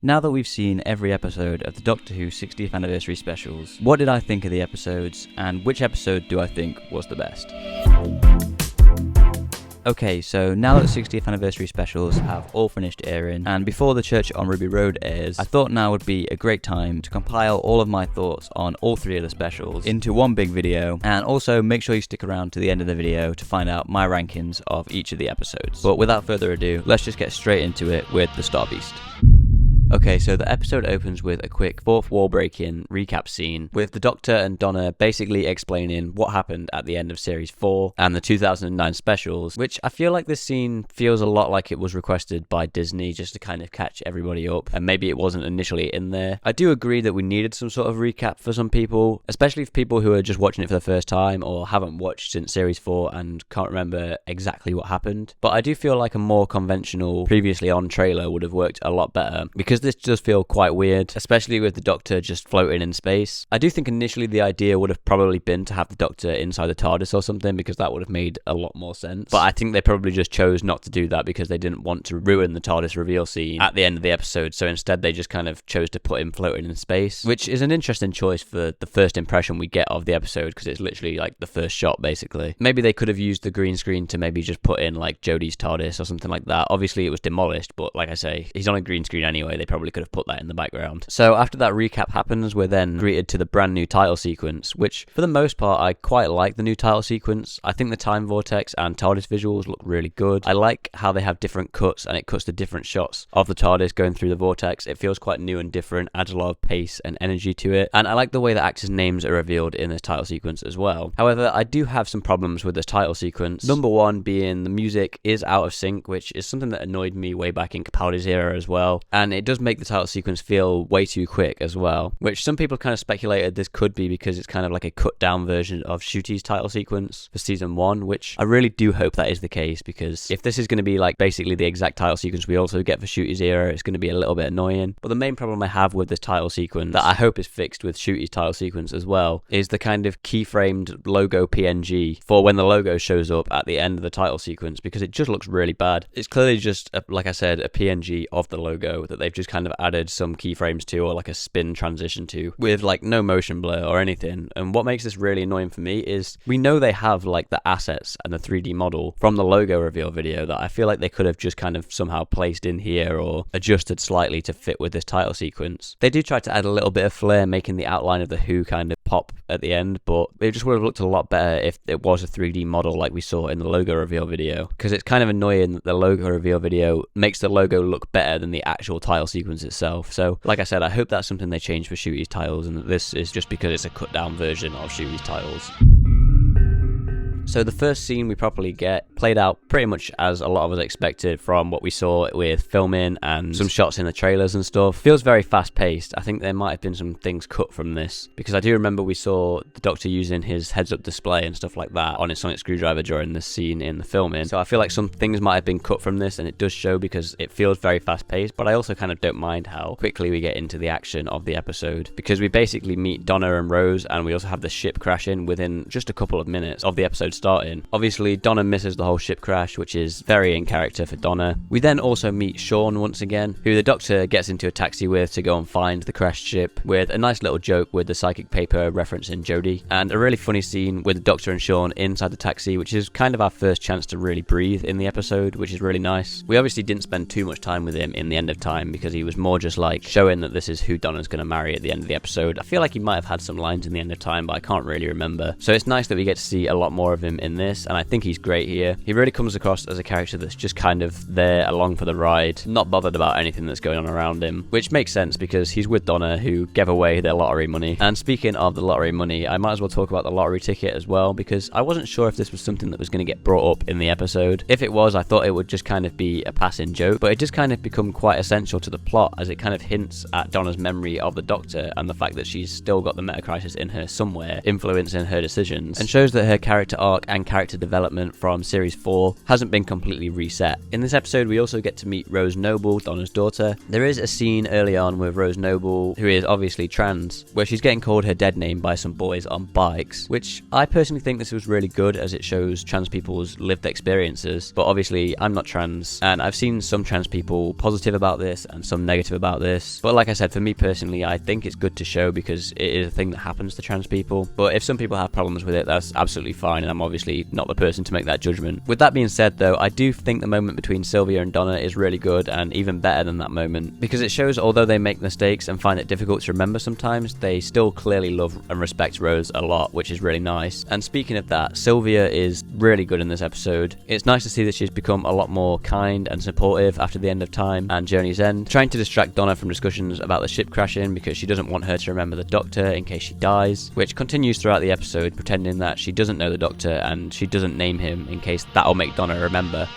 Now that we've seen every episode of the Doctor Who 60th anniversary specials, what did I think of the episodes, and which episode do I think was the best? Okay, so now that the 60th anniversary specials have all finished airing, and before the Church on Ruby Road airs, I thought now would be a great time to compile all of my thoughts on all three of the specials into one big video, and also make sure you stick around to the end of the video to find out my rankings of each of the episodes. But without further ado, let's just get straight into it with the Star Beast. Okay, so the episode opens with a quick fourth wall break-in recap scene with the Doctor and Donna basically explaining what happened at the end of Series 4 and the 2009 specials, which I feel like this scene feels a lot like it was requested by Disney just to kind of catch everybody up, and maybe it wasn't initially in there. I do agree that we needed some sort of recap for some people, especially for people who are just watching it for the first time or haven't watched since Series 4 and can't remember exactly what happened. But I do feel like a more conventional, previously on trailer would have worked a lot better, because this does feel quite weird, especially with the Doctor just floating in space. I do think initially the idea would have probably been to have the Doctor inside the TARDIS or something, because that would have made a lot more sense. But I think they probably just chose not to do that because they didn't want to ruin the TARDIS reveal scene at the end of the episode, so instead they just kind of chose to put him floating in space, which is an interesting choice for the first impression we get of the episode, because it's literally like the first shot basically. Maybe they could have used the green screen to maybe just put in like Jodie's TARDIS or something like that. Obviously it was demolished, but like I say, he's on a green screen anyway, they probably could have put that in the background. So after that recap happens, we're then greeted to the brand new title sequence, which for the most part I quite like the new title sequence. I think the time vortex and TARDIS visuals look really good. I like how they have different cuts and it cuts to different shots of the TARDIS going through the vortex. It feels quite new and different, adds a lot of pace and energy to it, and I like the way the actors' names are revealed in this title sequence as well. However, I do have some problems with this title sequence. Number one being the music is out of sync, which is something that annoyed me way back in Capaldi's era as well, and it does make the title sequence feel way too quick as well, which some people kind of speculated this could be because it's kind of like a cut down version of Ncuti's title sequence for season 1, which I really do hope that is the case, because if this is going to be like basically the exact title sequence we also get for Ncuti's era, it's going to be a little bit annoying. But the main problem I have with this title sequence that I hope is fixed with Ncuti's title sequence as well is the kind of keyframed logo PNG for when the logo shows up at the end of the title sequence, because it just looks really bad. It's clearly just like I said, a PNG of the logo that they've just kind of added some keyframes to, or like a spin transition to, with like no motion blur or anything. And what makes this really annoying for me is we know they have like the assets and the 3D model from the logo reveal video that I feel like they could have just kind of somehow placed in here or adjusted slightly to fit with this title sequence. They do try to add a little bit of flair, making the outline of the Who kind of pop at the end, but it just would have looked a lot better if it was a 3D model like we saw in the logo reveal video, because it's kind of annoying that the logo reveal video makes the logo look better than the actual title sequence itself. So like I said, I hope that's something they change for Ncuti's titles, and that this is just because it's a cut down version of Ncuti's titles. So the first scene we properly get played out pretty much as a lot of us expected from what we saw with filming and some shots in the trailers and stuff. Feels very fast paced. I think there might have been some things cut from this, because I do remember we saw the Doctor using his heads up display and stuff like that on his sonic screwdriver during this scene in the filming. So I feel like some things might have been cut from this, and it does show because it feels very fast paced, but I also kind of don't mind how quickly we get into the action of the episode, because we basically meet Donna and Rose, and we also have the ship crashing within just a couple of minutes of the episode starting. Obviously, Donna misses the whole ship crash, which is very in character for Donna. We then also meet Sean once again, who the Doctor gets into a taxi with to go and find the crashed ship, with a nice little joke with the psychic paper referencing Jodie, and a really funny scene with the Doctor and Sean inside the taxi, which is kind of our first chance to really breathe in the episode, which is really nice. We obviously didn't spend too much time with him in the end of time, because he was more just like showing that this is who Donna's going to marry at the end of the episode. I feel like he might have had some lines in the end of time, but I can't really remember. So it's nice that we get to see a lot more of him in this, and I think he's great here. He really comes across as a character that's just kind of there along for the ride, not bothered about anything that's going on around him, which makes sense because he's with Donna, who gave away their lottery money. And speaking of the lottery money, I might as well talk about the lottery ticket as well, because I wasn't sure if this was something that was going to get brought up in the episode. If it was, I thought it would just kind of be a passing joke, but it does kind of become quite essential to the plot, as it kind of hints at Donna's memory of the Doctor and the fact that she's still got the meta crisis in her somewhere, influencing her decisions, and shows that her character arc arc and character development from Series 4 hasn't been completely reset. In this episode, we also get to meet Rose Noble, Donna's daughter. There is a scene early on with Rose Noble, who is obviously trans, where she's getting called her dead name by some boys on bikes, which I personally think this was really good as it shows trans people's lived experiences. But obviously, I'm not trans, and I've seen some trans people positive about this and some negative about this. But like I said, for me personally, I think it's good to show because it is a thing that happens to trans people. But if some people have problems with it, that's absolutely fine, and I'm obviously not the person to make that judgment. With that being said though, I do think the moment between Sylvia and Donna is really good and even better than that moment, because it shows although they make mistakes and find it difficult to remember sometimes, they still clearly love and respect Rose a lot, which is really nice. And speaking of that, Sylvia is really good in this episode. It's nice to see that she's become a lot more kind and supportive after the end of time and Journey's End, trying to distract Donna from discussions about the ship crashing because she doesn't want her to remember the Doctor in case she dies, which continues throughout the episode, pretending that she doesn't know the Doctor and she doesn't name him in case that'll make Donna remember.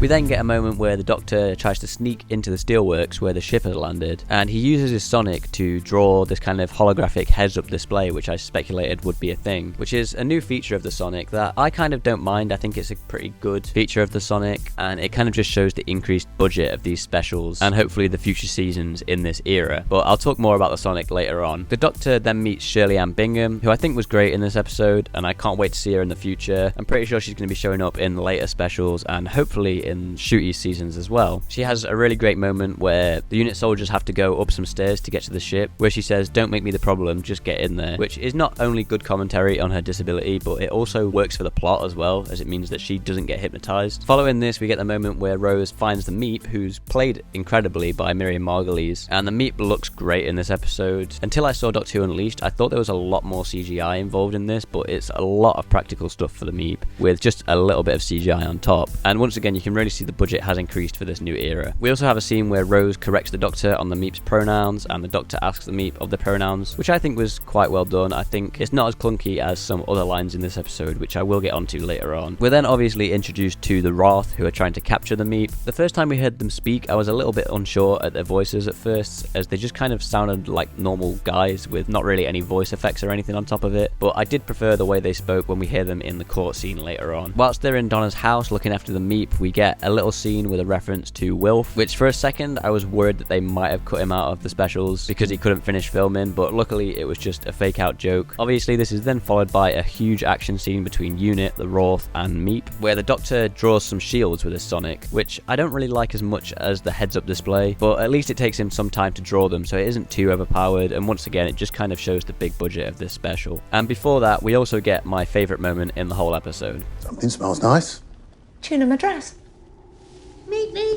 We then get a moment where the Doctor tries to sneak into the steelworks where the ship has landed, and he uses his sonic to draw this kind of holographic heads-up display, which I speculated would be a thing, which is a new feature of the sonic that I kind of don't mind. I think it's a pretty good feature of the sonic, and it kind of just shows the increased budget of these specials and hopefully the future seasons in this era. But I'll talk more about the sonic later on. The Doctor then meets Shirley Ann Bingham, who I think was great in this episode, and I can't wait to see her in the future. I'm pretty sure she's going to be showing up in later specials and hopefully in Shooty seasons as well. She has a really great moment where the unit soldiers have to go up some stairs to get to the ship, where she says, "Don't make me the problem, just get in there," which is not only good commentary on her disability, but it also works for the plot as well, as it means that she doesn't get hypnotized. Following this, we get the moment where Rose finds the Meep, who's played incredibly by Miriam Margolyes, and the Meep looks great in this episode. Until I saw Doctor Who Unleashed, I thought there was a lot more CGI involved in this, but it's a lot of practical stuff for the Meep, with just a little bit of CGI on top. And once again, you can really see the budget has increased for this new era. We also have a scene where Rose corrects the Doctor on the Meep's pronouns, and the Doctor asks the Meep of the pronouns, which I think was quite well done. I think it's not as clunky as some other lines in this episode, which I will get onto later on. We're then obviously introduced to the Wrath, who are trying to capture the Meep. The first time we heard them speak, I was a little bit unsure at their voices at first, as they just kind of sounded like normal guys with not really any voice effects or anything on top of it, but I did prefer the way they spoke when we hear them in the court scene later on. Whilst they're in Donna's house looking after the Meep, we get a little scene with a reference to Wilf, which for a second I was worried that they might have cut him out of the specials because he couldn't finish filming, but luckily it was just a fake out joke. Obviously this is then followed by a huge action scene between Unit, the Wrath and Meep, where the Doctor draws some shields with his sonic, which I don't really like as much as the heads up display, but at least it takes him some time to draw them so it isn't too overpowered, and once again it just kind of shows the big budget of this special. And before that, we also get my favourite moment in the whole episode. Something smells nice. Tuna madras.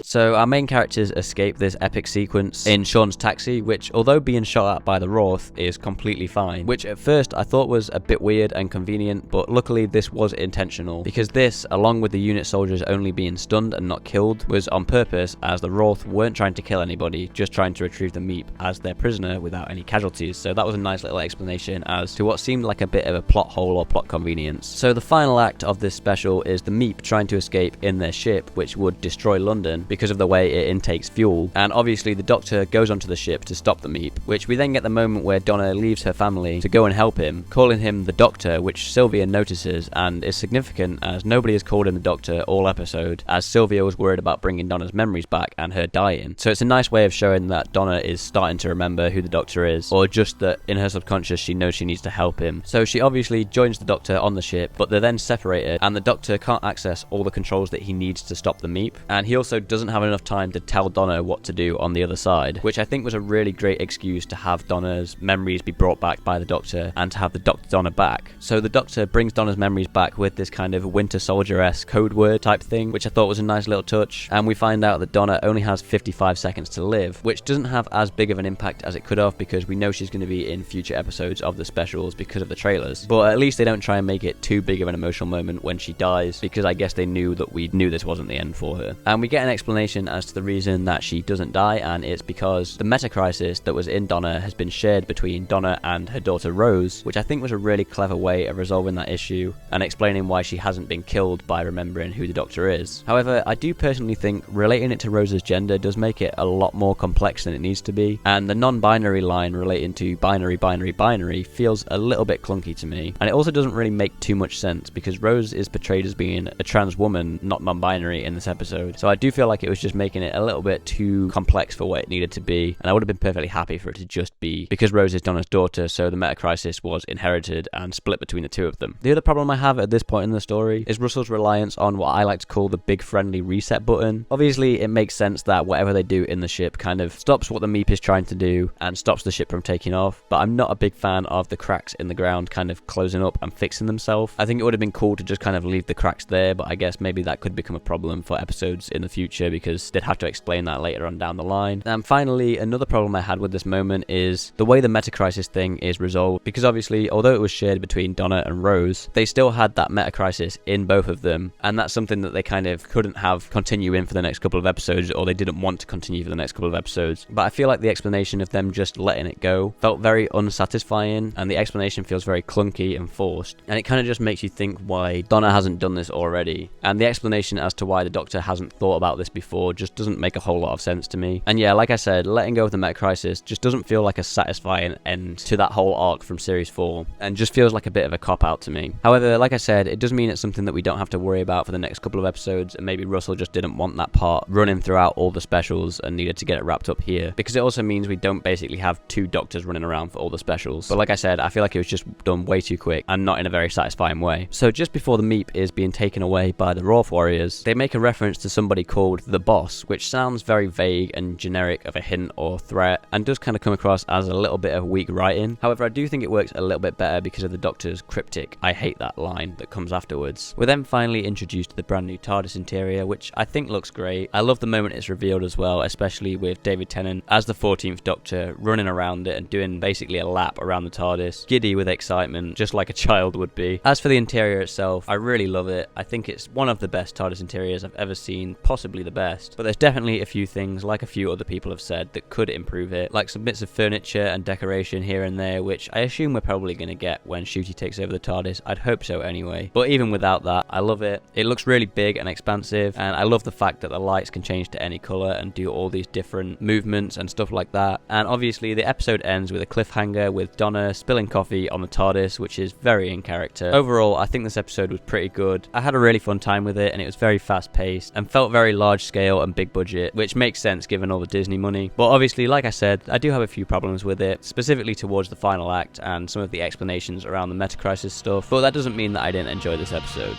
So our main characters escape this epic sequence in Sean's taxi, which although being shot at by the Wrath is completely fine, which at first I thought was a bit weird and convenient, but luckily this was intentional, because this, along with the unit soldiers only being stunned and not killed, was on purpose, as the Wrath weren't trying to kill anybody, just trying to retrieve the Meep as their prisoner without any casualties. So that was a nice little explanation as to what seemed like a bit of a plot hole or plot convenience. So the final act of this special is the Meep trying to escape in their ship, which would destroy London because of the way it intakes fuel, and obviously the Doctor goes onto the ship to stop the Meep, which we then get the moment where Donna leaves her family to go and help him, calling him the Doctor, which Sylvia notices and is significant as nobody has called him the Doctor all episode, as Sylvia was worried about bringing Donna's memories back and her dying. So it's a nice way of showing that Donna is starting to remember who the Doctor is, or just that in her subconscious she knows she needs to help him. So she obviously joins the Doctor on the ship, but they're then separated and the Doctor can't access all the controls that he needs to stop the Meep, and he also doesn't have enough time to tell Donna what to do on the other side, which I think was a really great excuse to have Donna's memories be brought back by the Doctor and to have the Doctor Donna back. So the Doctor brings Donna's memories back with this kind of Winter Soldier-esque code word type thing, which I thought was a nice little touch, and we find out that Donna only has 55 seconds to live, which doesn't have as big of an impact as it could have because we know she's going to be in future episodes of the specials because of the trailers, but at least they don't try and make it too big of an emotional moment when she dies, because I guess they knew that we knew this wasn't the end for her. And and we get an explanation as to the reason that she doesn't die, and it's because the meta-crisis that was in Donna has been shared between Donna and her daughter Rose, which I think was a really clever way of resolving that issue and explaining why she hasn't been killed by remembering who the Doctor is. However, I do personally think relating it to Rose's gender does make it a lot more complex than it needs to be, and the non-binary line relating to binary feels a little bit clunky to me, and it also doesn't really make too much sense because Rose is portrayed as being a trans woman, not non-binary in this episode, so I do feel like it was just making it a little bit too complex for what it needed to be, and I would have been perfectly happy for it to just be because Rose is Donna's daughter, so the meta-crisis was inherited and split between the two of them. The other problem I have at this point in the story is Russell's reliance on what I like to call the big friendly reset button. Obviously, it makes sense that whatever they do in the ship kind of stops what the Meep is trying to do and stops the ship from taking off, but I'm not a big fan of the cracks in the ground kind of closing up and fixing themselves. I think it would have been cool to just kind of leave the cracks there, but I guess maybe that could become a problem for episodes in the future because they'd have to explain that later on down the line. And finally, another problem I had with this moment is the way the meta-crisis thing is resolved, because obviously, although it was shared between Donna and Rose, they still had that meta-crisis in both of them, and that's something that they kind of couldn't have continue in for the next couple of episodes, or they didn't want to continue for the next couple of episodes. But I feel like the explanation of them just letting it go felt very unsatisfying, and the explanation feels very clunky and forced, and it kind of just makes you think why Donna hasn't done this already, and the explanation as to why the Doctor hasn't thought about this before just doesn't make a whole lot of sense to me. And yeah, like I said, letting go of the meta-crisis just doesn't feel like a satisfying end to that whole arc from Series 4, and just feels like a bit of a cop-out to me. However, like I said, it does mean it's something that we don't have to worry about for the next couple of episodes, and maybe Russell just didn't want that part running throughout all the specials and needed to get it wrapped up here, because it also means we don't basically have two Doctors running around for all the specials. But like I said, I feel like it was just done way too quick and not in a very satisfying way. So just before the Meep is being taken away by the Roth Warriors, they make a reference to somebody called the Boss, which sounds very vague and generic of a hint or threat, and does kind of come across as a little bit of weak writing. However, I do think it works a little bit better because of the Doctor's cryptic "I hate that" line that comes afterwards. We're then finally introduced to the brand new TARDIS interior, which I think looks great. I love the moment it's revealed as well, especially with David Tennant as the 14th Doctor running around it and doing basically a lap around the TARDIS, giddy with excitement, just like a child would be. As for the interior itself, I really love it. I think it's one of the best TARDIS interiors I've ever seen, possibly the best, but there's definitely a few things, like a few other people have said, that could improve it, like some bits of furniture and decoration here and there, which I assume we're probably going to get when Ncuti takes over the TARDIS. I'd hope so anyway. But even without that, I love it. It looks really big and expansive, and I love the fact that the lights can change to any colour and do all these different movements and stuff like that. And obviously the episode ends with a cliffhanger with Donna spilling coffee on the TARDIS, which is very in character. Overall, I think this episode was pretty good. I had a really fun time with it, and it was very fast paced and felt very large scale and big budget, which makes sense given all the Disney money. But obviously, like I said, I do have a few problems with it, specifically towards the final act and some of the explanations around the meta-crisis stuff, but that doesn't mean that I didn't enjoy this episode.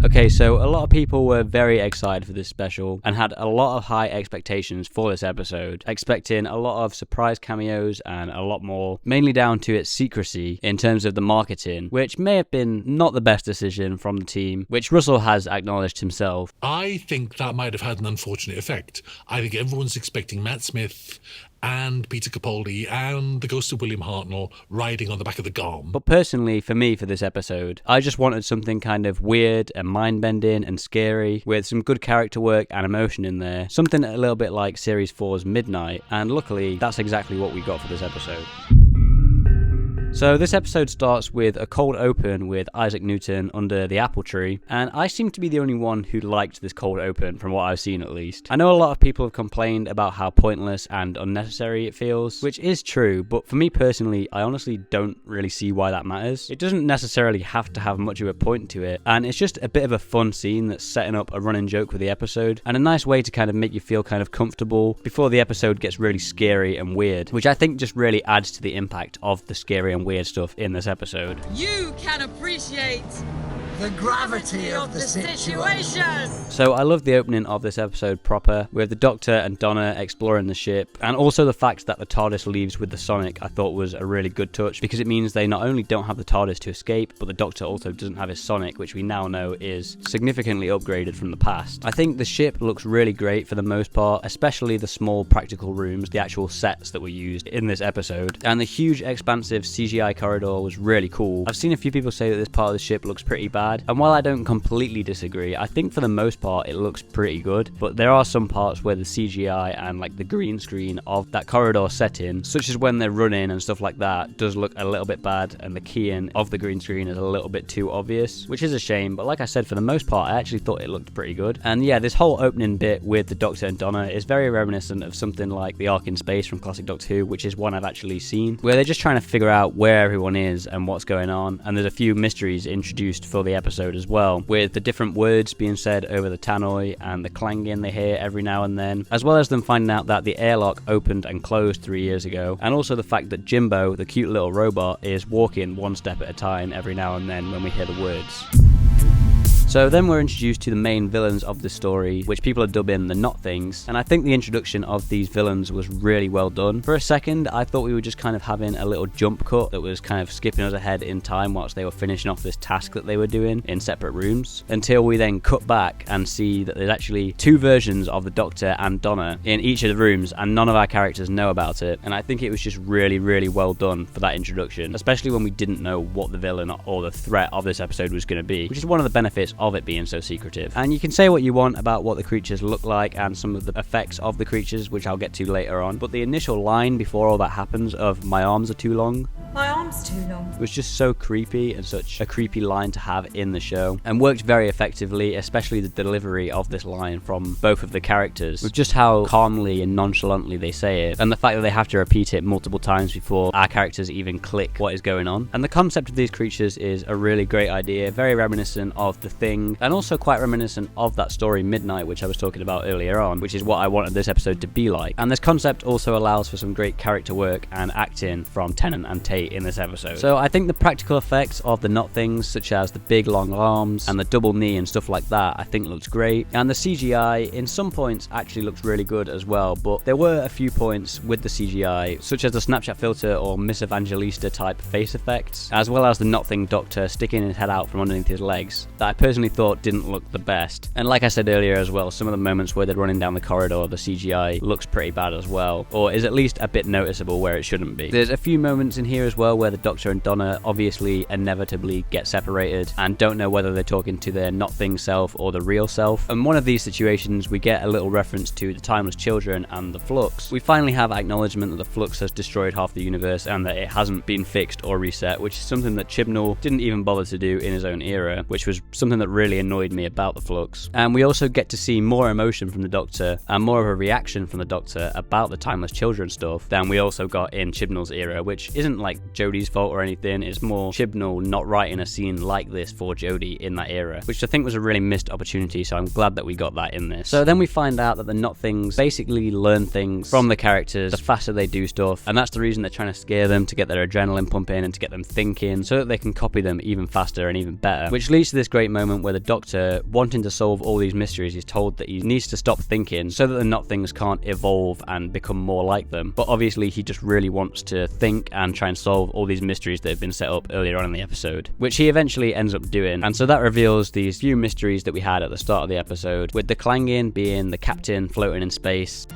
Okay, so a lot of people were very excited for this special and had a lot of high expectations for this episode, expecting a lot of surprise cameos and a lot more, mainly down to its secrecy in terms of the marketing, which may have been not the best decision from the team, which Russell has acknowledged himself. I think that might have had an unfortunate effect. I think everyone's expecting Matt Smith and Peter Capaldi and the ghost of William Hartnell riding on the back of the Garm. But personally, for me, for this episode, I just wanted something kind of weird and mind-bending and scary, with some good character work and emotion in there. Something a little bit like Series 4's Midnight, and luckily, that's exactly what we got for this episode. So this episode starts with a cold open with Isaac Newton under the apple tree, and I seem to be the only one who liked this cold open from what I've seen at least. I know a lot of people have complained about how pointless and unnecessary it feels, which is true, but for me personally, I honestly don't really see why that matters. It doesn't necessarily have to have much of a point to it, and it's just a bit of a fun scene that's setting up a running joke with the episode, and a nice way to kind of make you feel kind of comfortable before the episode gets really scary and weird, which I think just really adds to the impact of the scary and weird stuff in this episode. You can appreciate the gravity of the situation. So I love the opening of this episode proper, with the Doctor and Donna exploring the ship, and also the fact that the TARDIS leaves with the Sonic I thought was a really good touch, because it means they not only don't have the TARDIS to escape, but the Doctor also doesn't have his Sonic, which we now know is significantly upgraded from the past. I think the ship looks really great for the most part, especially the small practical rooms, the actual sets that were used in this episode, and the huge expansive CGI corridor was really cool. I've seen a few people say that this part of the ship looks pretty bad, bad. And while I don't completely disagree, I think for the most part it looks pretty good, but there are some parts where the CGI and like the green screen of that corridor setting, such as when they're running and stuff like that, does look a little bit bad, and the keying of the green screen is a little bit too obvious, which is a shame. But like I said, for the most part I actually thought it looked pretty good. And yeah, this whole opening bit with the Doctor and Donna is very reminiscent of something like The Ark in Space from classic Doctor Who, which is one I've actually seen, where they're just trying to figure out where everyone is and what's going on. And there's a few mysteries introduced for the episode as well, with the different words being said over the tannoy and the clanging they hear every now and then, as well as them finding out that the airlock opened and closed 3 years ago, and also the fact that Jimbo, the cute little robot, is walking one step at a time every now and then when we hear the words. So then we're introduced to the main villains of the story, which people are dubbing the Not Things, and I think the introduction of these villains was really well done. For a second, I thought we were just kind of having a little jump cut that was kind of skipping us ahead in time whilst they were finishing off this task that they were doing in separate rooms, until we then cut back and see that there's actually two versions of the Doctor and Donna in each of the rooms, and none of our characters know about it. And I think it was just really, really well done for that introduction, especially when we didn't know what the villain or the threat of this episode was going to be, which is one of the benefits of it being so secretive. And you can say what you want about what the creatures look like and some of the effects of the creatures, which I'll get to later on, but the initial line before all that happens of "my arms are too long," my arm's too long, it was just so creepy, and such a creepy line to have in the show, and worked very effectively, especially the delivery of this line from both of the characters, with just how calmly and nonchalantly they say it, and the fact that they have to repeat it multiple times before our characters even click what is going on. And the concept of these creatures is a really great idea, very reminiscent of The Thing, and also quite reminiscent of that story Midnight, which I was talking about earlier on, which is what I wanted this episode to be like. And this concept also allows for some great character work and acting from Tennant and Tate in this episode. So I think the practical effects of the Not Things, such as the big long arms and the double knee and stuff like that, I think looks great. And the CGI in some points actually looks really good as well, but there were a few points with the CGI, such as the Snapchat filter or Miss Evangelista type face effects, as well as the Not Thing Doctor sticking his head out from underneath his legs, that I personally thought didn't look the best. And like I said earlier as well, some of the moments where they're running down the corridor, the CGI looks pretty bad as well, or is at least a bit noticeable where it shouldn't be. There's a few moments in here as well where the Doctor and Donna obviously inevitably get separated and don't know whether they're talking to their Not Thing self or the real self. And one of these situations we get a little reference to the Timeless Children and the Flux. We finally have acknowledgement that the Flux has destroyed half the universe and that it hasn't been fixed or reset, which is something that Chibnall didn't even bother to do in his own era, which was something that really annoyed me about the Flux. And we also get to see more emotion from the Doctor and more of a reaction from the Doctor about the Timeless Children stuff than we also got in Chibnall's era, which isn't like Jodie's fault or anything. It's more Chibnall not writing a scene like this for Jodie in that era, which I think was a really missed opportunity, so I'm glad that we got that in this. So then we find out that the Not Things basically learn things from the characters the faster they do stuff, and that's the reason they're trying to scare them, to get their adrenaline pumping and to get them thinking so that they can copy them even faster and even better, which leads to this great moment where the Doctor, wanting to solve all these mysteries, is told that he needs to stop thinking so that the Not Things can't evolve and become more like them. But obviously he just really wants to think and try and solve all these mysteries that have been set up earlier on in the episode, which he eventually ends up doing. And so that reveals these few mysteries that we had at the start of the episode, with the clanging being the captain floating in space,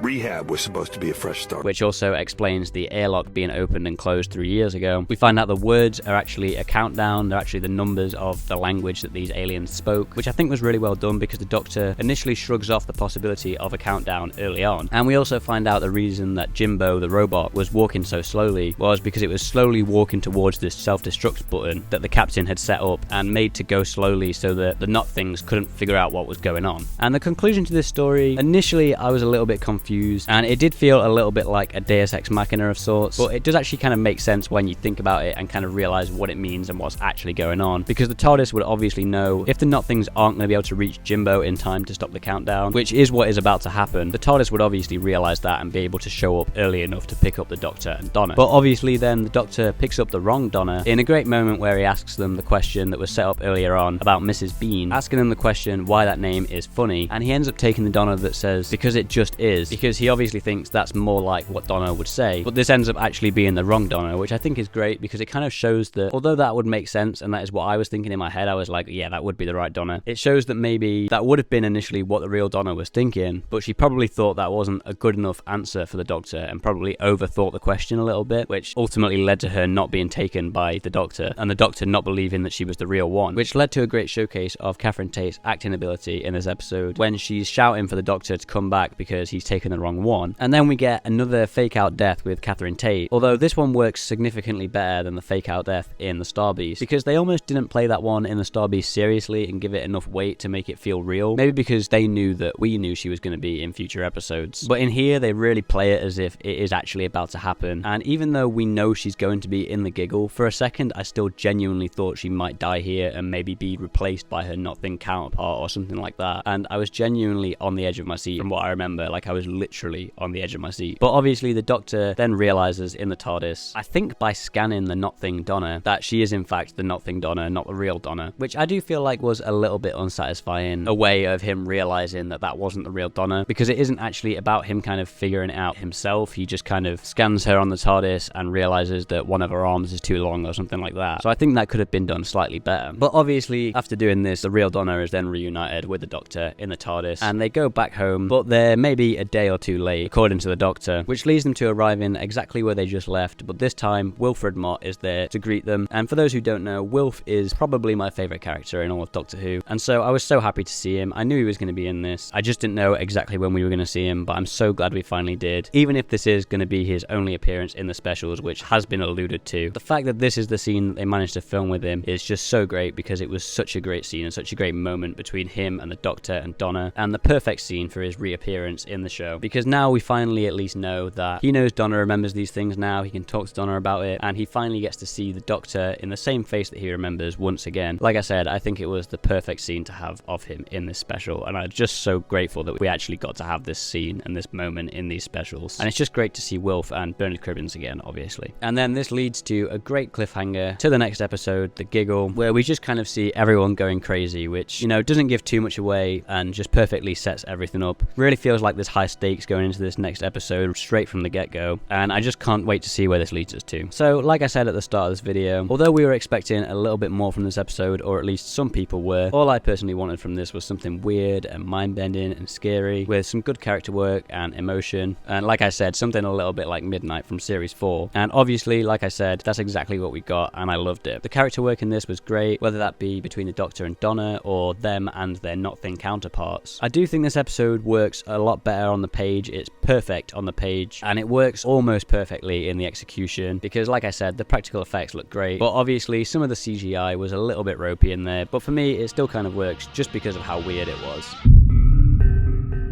Rehab was supposed to be a fresh start, which also explains the airlock being opened and closed 3 years ago. We find out the words are actually a countdown, they're actually the numbers of the language that these aliens spoke, which I think was really well done because the Doctor initially shrugs off the possibility of a countdown early on. And we also find out the reason that Jimbo, the robot, was walking so slowly was because it was slowly walking towards this self-destruct button that the captain had set up and made to go slowly so that the Not Things couldn't figure out what was going on. And the conclusion to this story, initially I was a little bit confused, and it did feel a little bit like a Deus Ex Machina of sorts, but it does actually kind of make sense when you think about it and kind of realize what it means and what's actually going on, because the TARDIS would obviously know if the Not Things aren't going to be able to reach Jimbo in time to stop the countdown, which is what is about to happen. The TARDIS would obviously realize that and be able to show up early enough to pick up the Doctor and Donna. But obviously then the Doctor picks up the wrong Donna in a great moment where he asks them the question that was set up earlier on about Mrs. Bean, asking them the question why that name is funny, and he ends up taking the Donna that says because it just is, because he obviously thinks that's more like what Donna would say, but this ends up actually being the wrong Donna, which I think is great because it kind of shows that although that would make sense, and that is what I was thinking in my head, I was like, yeah, that would be the right Donna. It shows that maybe that would have been initially what the real Donna was thinking, but she probably thought that wasn't a good enough answer for the Doctor and probably overthought the question a little bit, which ultimately led to her not being taken by the Doctor and the Doctor not believing that she was the real one, which led to a great showcase of Catherine Tate's acting ability in this episode when she's shouting for the Doctor to come back because he's taken the wrong one. And then we get another fake out death with Catherine Tate, although this one works significantly better than the fake out death in the Star Beast, because they almost didn't play that one in the Star Beast seriously and give it enough weight to make it feel real. Maybe because they knew that we knew she was going to be in future episodes. But in here, they really play it as if it is actually about to happen. And even though we know she's going to be in the Giggle, for a second, I still genuinely thought she might die here and maybe be replaced by her Not-Thing counterpart or something like that. And I was genuinely on the edge of my seat from what I remember. Like, I was literally on the edge of my seat. But obviously, the Doctor then realizes in the TARDIS, I think by scanning the Not-Thing Donna, that she is in fact the Not-Thing Donna, not the real Donna, which I do feel like was a little bit unsatisfying, a way of him realizing that that wasn't the real Donna, because it isn't actually about him kind of figuring it out himself. He just kind of scans her on the TARDIS and realizes that one of her arms is too long or something like that. So I think that could have been done slightly better. But obviously, after doing this, the real Donna is then reunited with the Doctor in the TARDIS, and they go back home, but they're maybe a day or two late, according to the Doctor, which leads them to arriving exactly where they just left, but this time, Wilfred Mott is there to greet them. And for those who don't know, Wilf is probably my favourite character in all of Doctor Who, and so I was so happy to see him. I knew he was going to be in this. I just didn't know exactly when we were going to see him, but I'm so glad we finally did, even if this is going to be his only appearance in the specials, which has been alluded to. The fact that this is the scene that they managed to film with him is just so great, because it was such a great scene and such a great moment between him and the Doctor and Donna, and the perfect scene for his reappearance in the show, because now we finally at least know that he knows Donna remembers these things now. He can talk to Donna about it, and he finally gets to see the Doctor in the same face that he remembers once again. Like I said, I think it was the perfect scene to have of him in this special, and I'm just so grateful that we actually got to have this scene and this moment in these specials. And it's just great to see Wilf and Bernard Cribbins again, obviously. And then this leads to a great cliffhanger to the next episode, The Giggle, where we just kind of see everyone going crazy, which, you know, doesn't give too much away and just perfectly sets everything up. Really feels like there's high stakes going into this next episode straight from the get-go, and I just can't wait to see where this leads us to. So, like I said at the start of this video, although we were expecting a little bit more from this episode, or at least some people were, all I personally wanted from this was something weird and mind-bending and scary, with some good character work and emotion, and like I said, something a little bit like Midnight from Series 4. And obviously, like I said, that's exactly what we got, and I loved it. The character work in this was great, whether that be between the Doctor and Donna, or them and their Not-Thing counterparts. I do think this episode works a lot better on the page. It's perfect on the page, and it works almost perfectly in the execution, because like I said, the practical effects look great, but obviously some of the CGI was a little bit ropey in there, but for me it still kind of works just because of how weird it was.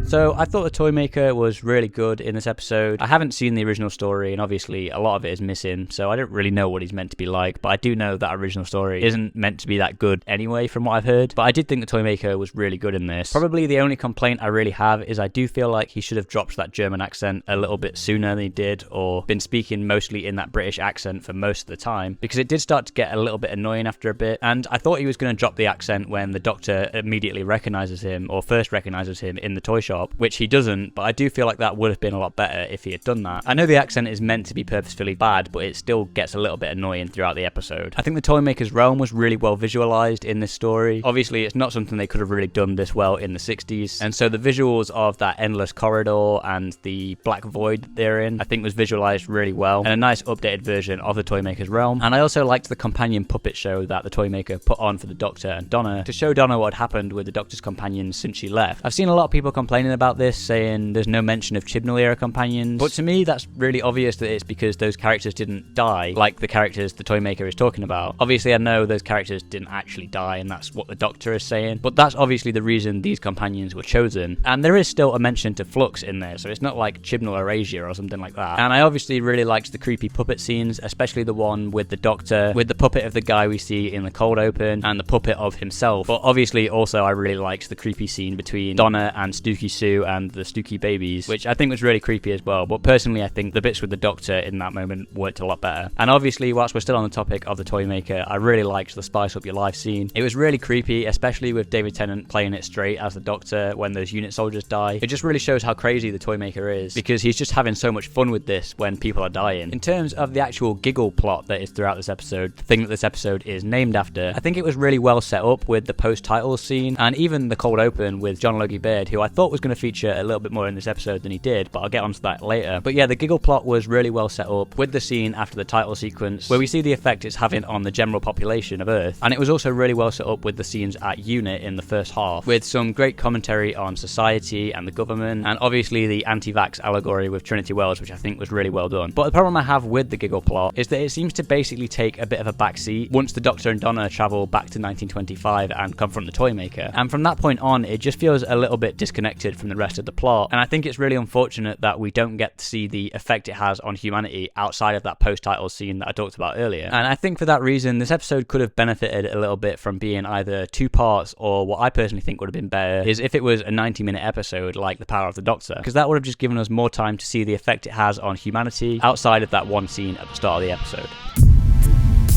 So I thought the Toymaker was really good in this episode. I haven't seen the original story, and obviously a lot of it is missing, so I don't really know what he's meant to be like, but I do know that original story isn't meant to be that good anyway from what I've heard. But I did think the Toymaker was really good in this. Probably the only complaint I really have is I do feel like he should have dropped that German accent a little bit sooner than he did, or been speaking mostly in that British accent for most of the time, because it did start to get a little bit annoying after a bit, and I thought he was going to drop the accent when the Doctor immediately recognises him, or first recognises him in the toy shop, which he doesn't, but I do feel like that would have been a lot better if he had done that. I know the accent is meant to be purposefully bad, but it still gets a little bit annoying throughout the episode. I think the Toymaker's realm was really well visualized in this story. Obviously, it's not something they could have really done this well in the 60s, and so the visuals of that endless corridor and the black void that they're in, I think was visualized really well, and a nice updated version of the Toymaker's realm. And I also liked the companion puppet show that the Toymaker put on for the Doctor and Donna to show Donna what happened with the Doctor's companions since she left. I've seen a lot of people complaining about this, saying there's no mention of Chibnall era companions, but to me that's really obvious that it's because those characters didn't die like the characters the Toymaker is talking about. Obviously I know those characters didn't actually die, and that's what the Doctor is saying, but that's obviously the reason these companions were chosen. And there is still a mention to Flux in there, so it's not like Chibnall Erasure or something like that. And I obviously really liked the creepy puppet scenes, especially the one with the Doctor, with the puppet of the guy we see in the cold open, and the puppet of himself. But obviously also I really liked the creepy scene between Donna and Stooky Sue and the Stooky babies, which I think was really creepy as well. But personally, I think the bits with the Doctor in that moment worked a lot better. And obviously, whilst we're still on the topic of the Toymaker, I really liked the Spice Up Your Life scene. It was really creepy, especially with David Tennant playing it straight as the Doctor when those unit soldiers die. It just really shows how crazy the Toymaker is, because he's just having so much fun with this when people are dying. In terms of the actual Giggle plot that is throughout this episode, the thing that this episode is named after, I think it was really well set up with the post-titles scene, and even the cold open with John Logie Baird, who I thought was going to feature a little bit more in this episode than he did, but I'll get onto that later. But yeah, the Giggle plot was really well set up with the scene after the title sequence, where we see the effect it's having on the general population of Earth, and it was also really well set up with the scenes at Unit in the first half, with some great commentary on society and the government, and obviously the anti-vax allegory with Trinity Wells, which I think was really well done. But the problem I have with the Giggle plot is that it seems to basically take a bit of a backseat once the Doctor and Donna travel back to 1925 and confront the Toymaker, and from that point on it just feels a little bit disconnected from the rest of the plot, and I think it's really unfortunate that we don't get to see the effect it has on humanity outside of that post-title scene that I talked about earlier. And I think for that reason this episode could have benefited a little bit from being either 2 parts, or what I personally think would have been better is if it was a 90-minute episode like The Power of the Doctor, because that would have just given us more time to see the effect it has on humanity outside of that one scene at the start of the episode.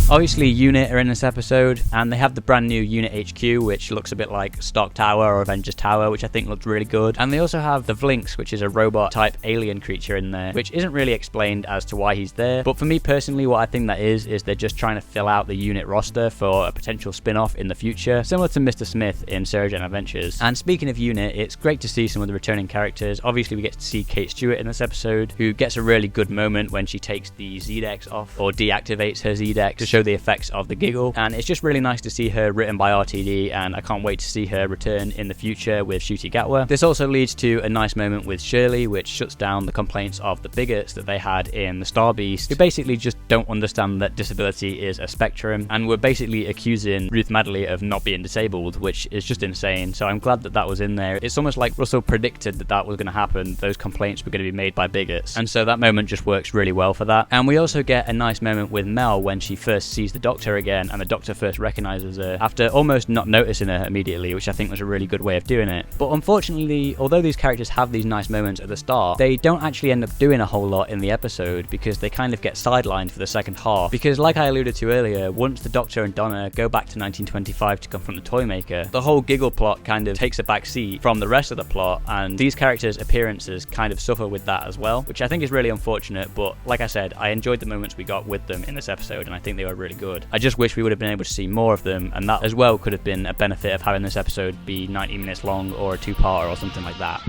Obviously, Unit are in this episode, and they have the brand new Unit HQ, which looks a bit like Stark Tower or Avengers Tower, which I think looked really good. And they also have the Vlinx, which is a robot-type alien creature in there, which isn't really explained as to why he's there. But for me personally, what I think that is they're just trying to fill out the Unit roster for a potential spin-off in the future, similar to Mr. Smith in Sarah Jane Adventures. And speaking of Unit, it's great to see some of the returning characters. Obviously, we get to see Kate Stewart in this episode, who gets a really good moment when she takes the Z-Dex off, or deactivates her Z-Dex to show the effects of the Giggle, and it's just really nice to see her written by RTD, and I can't wait to see her return in the future with Ncuti Gatwa. This also leads to a nice moment with Shirley, which shuts down the complaints of the bigots that they had in the Star Beast, who basically just don't understand that disability is a spectrum, and were basically accusing Ruth Madeley of not being disabled, which is just insane. So I'm glad that that was in there. It's almost like Russell predicted that that was going to happen, those complaints were going to be made by bigots, and so that moment just works really well for that. And we also get a nice moment with Mel when she first sees the Doctor again, and the Doctor first recognises her after almost not noticing her immediately, which I think was a really good way of doing it. But unfortunately, although these characters have these nice moments at the start, they don't actually end up doing a whole lot in the episode, because they kind of get sidelined for the second half. Because like I alluded to earlier, once the Doctor and Donna go back to 1925 to confront the Toymaker, the whole Giggle plot kind of takes a back seat from the rest of the plot, and these characters' appearances kind of suffer with that as well, which I think is really unfortunate. But like I said, I enjoyed the moments we got with them in this episode, and I think they were really good. I just wish we would have been able to see more of them, and that as well could have been a benefit of having this episode be 90 minutes long or a 2-parter or something like that.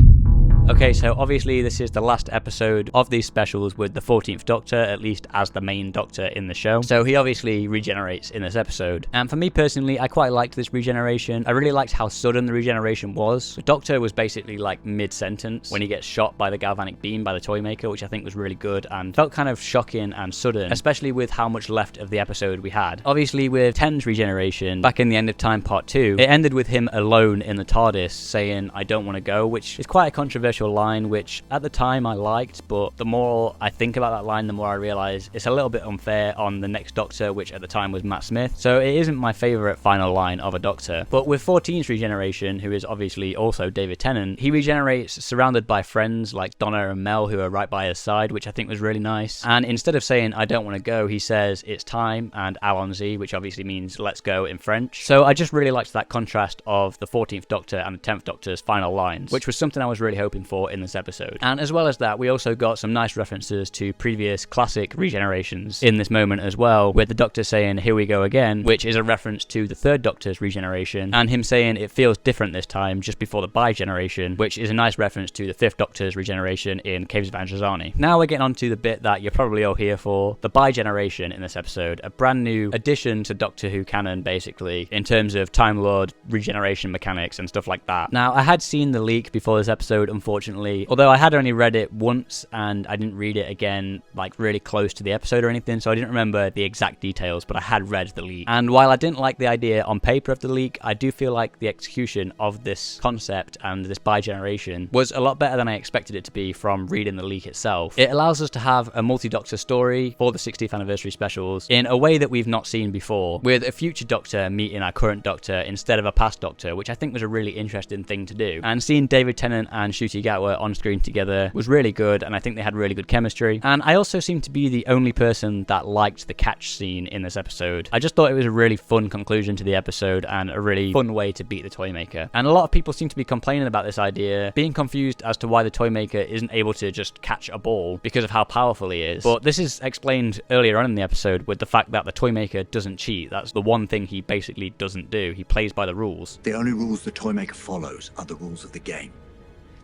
Okay, so obviously this is the last episode of these specials with the 14th Doctor, at least as the main Doctor in the show. So he obviously regenerates in this episode. And for me personally, I quite liked this regeneration. I really liked how sudden the regeneration was. The Doctor was basically like mid-sentence when he gets shot by the galvanic beam by the Toymaker, which I think was really good and felt kind of shocking and sudden, especially with how much left of the episode we had. Obviously with Ten's regeneration, back in the End of Time Part 2, it ended with him alone in the TARDIS saying, "I don't want to go," which is quite a controversial line, which at the time I liked, but the more I think about that line, the more I realise it's a little bit unfair on the next Doctor, which at the time was Matt Smith, so it isn't my favourite final line of a Doctor. But with 14's regeneration, who is obviously also David Tennant, he regenerates surrounded by friends like Donna and Mel, who are right by his side, which I think was really nice. And instead of saying "I don't want to go," he says "it's time" and "allons-y," which obviously means "let's go" in French. So I just really liked that contrast of the 14th Doctor and the 10th Doctor's final lines, which was something I was really hoping for in this episode. And as well as that, we also got some nice references to previous classic regenerations in this moment as well, with the Doctor saying "here we go again," which is a reference to the 3rd Doctor's regeneration, and him saying "it feels different this time" just before the bi-generation, which is a nice reference to the 5th Doctor's regeneration in Caves of Androzani. Now we're getting on to the bit that you're probably all here for, the bi-generation in this episode, a brand new addition to Doctor Who canon basically, in terms of Time Lord regeneration mechanics and stuff like that. Now I had seen the leak before this episode, unfortunately, unfortunately. Although I had only read it once and I didn't read it again like really close to the episode or anything, so I didn't remember the exact details, but I had read the leak. And while I didn't like the idea on paper of the leak, I do feel like the execution of this concept and this bi-generation was a lot better than I expected it to be from reading the leak itself. It allows us to have a multi-Doctor story for the 60th anniversary specials in a way that we've not seen before, with a future Doctor meeting our current Doctor instead of a past Doctor, which I think was a really interesting thing to do. And seeing David Tennant and Ncuti Gatwa on screen together was really good, and I think they had really good chemistry. And I also seem to be the only person that liked the catch scene in this episode. I just thought it was a really fun conclusion to the episode and a really fun way to beat the Toymaker. And a lot of people seem to be complaining about this idea, being confused as to why the Toymaker isn't able to just catch a ball because of how powerful he is. But this is explained earlier on in the episode with the fact that the Toymaker doesn't cheat. That's the one thing he basically doesn't do. He plays by the rules. The only rules the Toymaker follows are the rules of the game.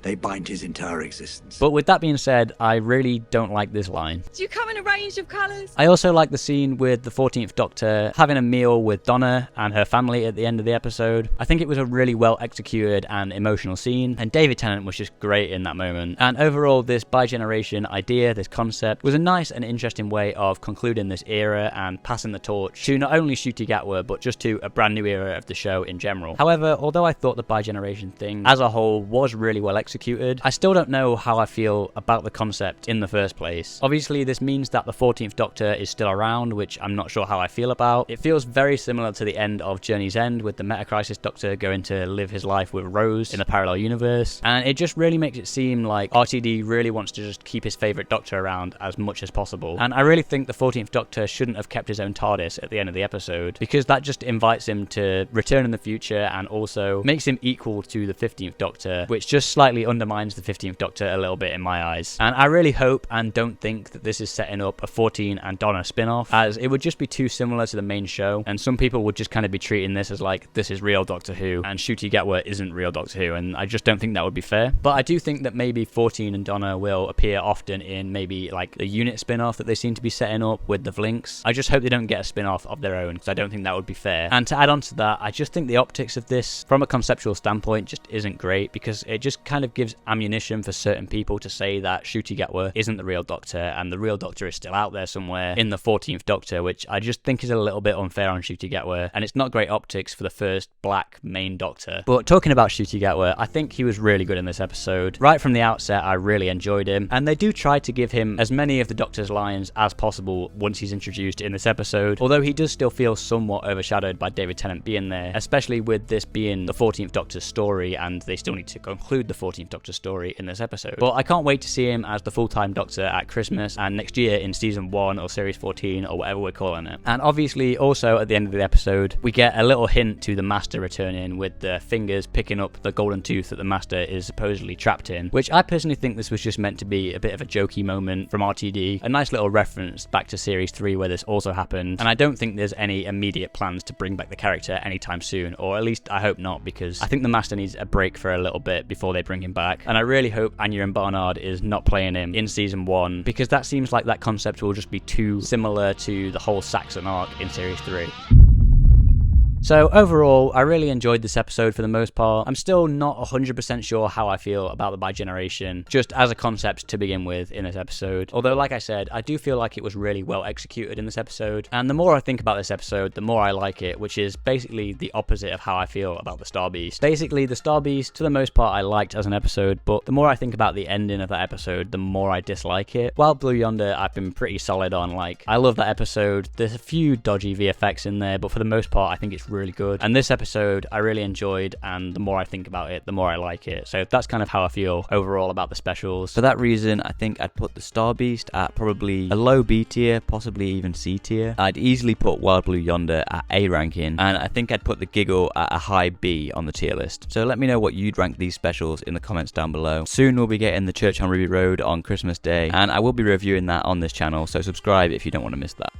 They bind his entire existence. But with that being said, I really don't like this line. Do you come in a range of colours? I also like the scene with the 14th Doctor having a meal with Donna and her family at the end of the episode. I think it was a really well executed and emotional scene, and David Tennant was just great in that moment. And overall, this bi-generation idea, this concept, was a nice and interesting way of concluding this era and passing the torch to not only Ncuti Gatwa, but just to a brand new era of the show in general. However, although I thought the bi-generation thing as a whole was really well executed, I still don't know how I feel about the concept in the first place. Obviously, this means that the 14th Doctor is still around, which I'm not sure how I feel about. It feels very similar to the end of Journey's End, with the Meta-Crisis Doctor going to live his life with Rose in a parallel universe, and it just really makes it seem like RTD really wants to just keep his favourite Doctor around as much as possible. And I really think the 14th Doctor shouldn't have kept his own TARDIS at the end of the episode, because that just invites him to return in the future and also makes him equal to the 15th Doctor, which just slightly undermines the 15th Doctor a little bit in my eyes. And I really hope and don't think that this is setting up a 14 and Donna spin-off, as it would just be too similar to the main show, and some people would just kind of be treating this as like, this is real Doctor Who, and Ncuti Gatwa isn't real Doctor Who, and I just don't think that would be fair. But I do think that maybe 14 and Donna will appear often in maybe like the unit spin-off that they seem to be setting up with the Vlinks. I just hope they don't get a spin-off of their own, because I don't think that would be fair. And to add on to that, I just think the optics of this, from a conceptual standpoint, just isn't great, because it just kind of gives ammunition for certain people to say that Ncuti Gatwa isn't the real Doctor and the real Doctor is still out there somewhere in the 14th Doctor, which I just think is a little bit unfair on Ncuti Gatwa, and it's not great optics for the first black main Doctor. But talking about Ncuti Gatwa, I think he was really good in this episode. Right from the outset, I really enjoyed him, and they do try to give him as many of the Doctor's lines as possible once he's introduced in this episode, although he does still feel somewhat overshadowed by David Tennant being there, especially with this being the 14th Doctor's story, and they still need to conclude the 14th Doctor's story in this episode. But I can't wait to see him as the full-time Doctor at Christmas and next year in season 1 or series 14 or whatever we're calling it. And obviously also at the end of the episode we get a little hint to the Master returning, with the fingers picking up the golden tooth that the Master is supposedly trapped in, which I personally think this was just meant to be a bit of a jokey moment from RTD, a nice little reference back to series 3 where this also happened, and I don't think there's any immediate plans to bring back the character anytime soon, or at least I hope not, because I think the Master needs a break for a little bit before they bring him back, and I really hope Anya and Barnard is not playing him in season 1, because that seems like that concept will just be too similar to the whole Saxon arc in series 3. So overall, I really enjoyed this episode for the most part. I'm still not 100% sure how I feel about the bi-generation, just as a concept to begin with in this episode. Although, like I said, I do feel like it was really well executed in this episode. And the more I think about this episode, the more I like it, which is basically the opposite of how I feel about the Star Beast. Basically, the Star Beast, to the most part, I liked as an episode, but the more I think about the ending of that episode, the more I dislike it. Wild Blue Yonder, I've been pretty solid on. Like, I love that episode. There's a few dodgy VFX in there, but for the most part, I think it's really good. And this episode I really enjoyed, and the more I think about it, the more I like it. So that's kind of how I feel overall about the specials. For that reason, I think I'd put the Star Beast at probably a low B tier, possibly even C tier. I'd easily put Wild Blue Yonder at A ranking, and I think I'd put the Giggle at a high B on the tier list. So let me know what you'd rank these specials in the comments down below. Soon we'll be getting the Church on Ruby Road on Christmas Day, and I will be reviewing that on this channel, so subscribe if you don't want to miss that.